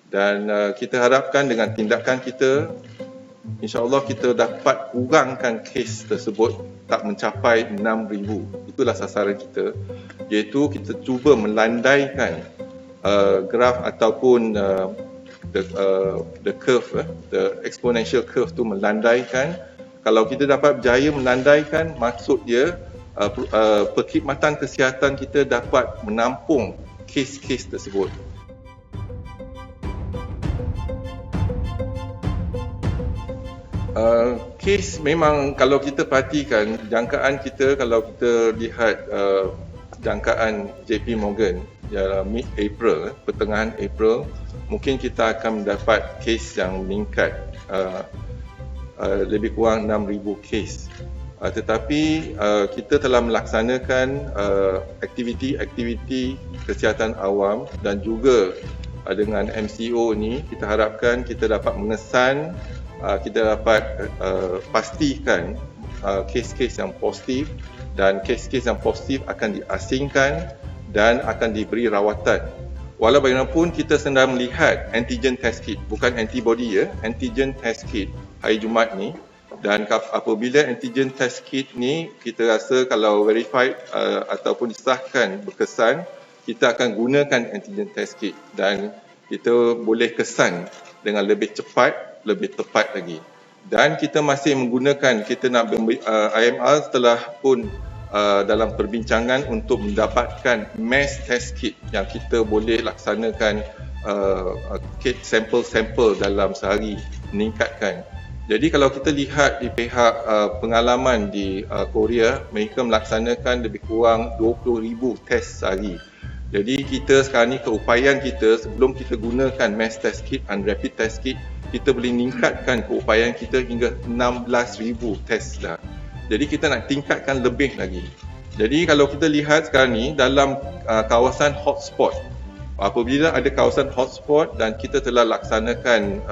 Dan kita harapkan dengan tindakan kita, insya-Allah kita dapat kurangkan kes tersebut tak mencapai 6,000. Itulah sasaran kita, iaitu kita cuba melandaikan graf ataupun the curve, the exponential curve tu melandaikan. Kalau kita dapat berjaya melandaikan, maksud dia perkhidmatan kesihatan kita dapat menampung kes-kes tersebut. Kes memang kalau kita perhatikan jangkaan kita, kalau kita lihat jangkaan JP Morgan dalam mid-April, pertengahan April, mungkin kita akan mendapat kes yang meningkat lebih kurang 6,000 kes. Tetapi kita telah melaksanakan aktiviti-aktiviti kesihatan awam dan juga dengan MCO ni kita harapkan kita dapat mengesan, kita dapat pastikan kes-kes yang positif, dan kes-kes yang positif akan diasingkan dan akan diberi rawatan. Walau bagaimanapun kita sedang melihat antigen test kit, bukan antibody antigen test kit hari Jumaat ni, dan apabila antigen test kit ni kita rasa kalau verified ataupun disahkan berkesan, kita akan gunakan antigen test kit dan kita boleh kesan dengan lebih cepat, lebih tepat lagi. Dan kita masih menggunakan, kita nak IMR telah pun dalam perbincangan untuk mendapatkan mass test kit yang kita boleh laksanakan sampel-sampel dalam sehari, meningkatkan. Jadi kalau kita lihat di pihak pengalaman di Korea, mereka melaksanakan lebih kurang 20,000 test sehari. Jadi kita sekarang ni keupayaan kita, sebelum kita gunakan mass test kit dan rapid test kit, kita boleh meningkatkan keupayaan kita hingga 16,000 test dah. Jadi kita nak tingkatkan lebih lagi. Jadi kalau kita lihat sekarang ni dalam kawasan hotspot, apabila ada kawasan hotspot dan kita telah laksanakan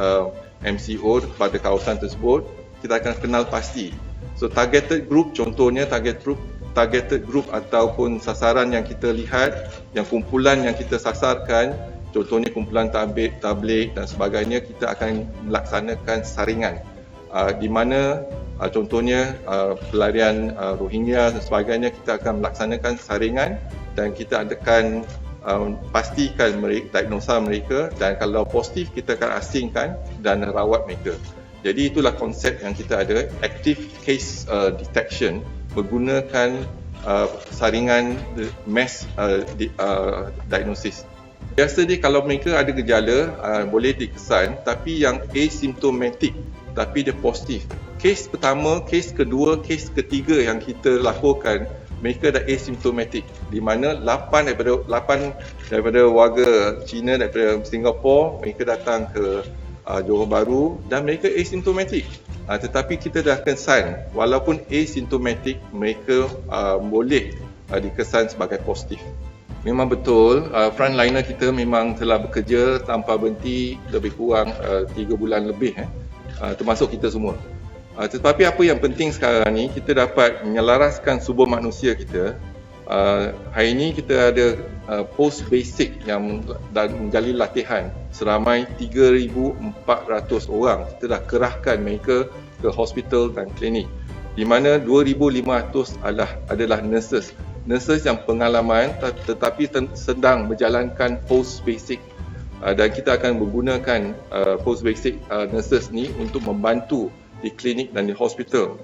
MCO pada kawasan tersebut, kita akan kenal pasti. So targeted group, contohnya targeted group ataupun sasaran yang kita lihat, yang kumpulan yang kita sasarkan, contohnya kumpulan tabligh dan sebagainya, kita akan melaksanakan saringan. Di mana contohnya pelarian Rohingya dan sebagainya, kita akan melaksanakan saringan dan kita akan pastikan diagnosa mereka, dan kalau positif kita akan asingkan dan rawat mereka. Jadi itulah konsep yang kita ada, active case detection menggunakan saringan mass diagnosis. Biasa dia kalau mereka ada gejala boleh dikesan, tapi yang asymptomatic tapi dia positif. Kes pertama, kes kedua, kes ketiga yang kita laporkan, mereka dah asymptomatic, di mana 8 daripada warga Cina daripada Singapura, mereka datang ke Johor Bahru dan mereka asymptomatic. Tetapi kita dah kesan, walaupun asymptomatic, mereka boleh dikesan sebagai positif. Memang betul, frontliner kita memang telah bekerja tanpa berhenti lebih kurang 3 bulan lebih, termasuk kita semua. Tetapi apa yang penting sekarang ni, kita dapat menyelaraskan sumber manusia kita. Hari ini kita ada post basic yang menjalin latihan seramai 3,400 orang. Kita dah kerahkan mereka ke hospital dan klinik, di mana 2,500 adalah nurses yang pengalaman tetapi sedang menjalankan post basic, dan kita akan menggunakan post basic nurses ni untuk membantu di klinik dan di hospital.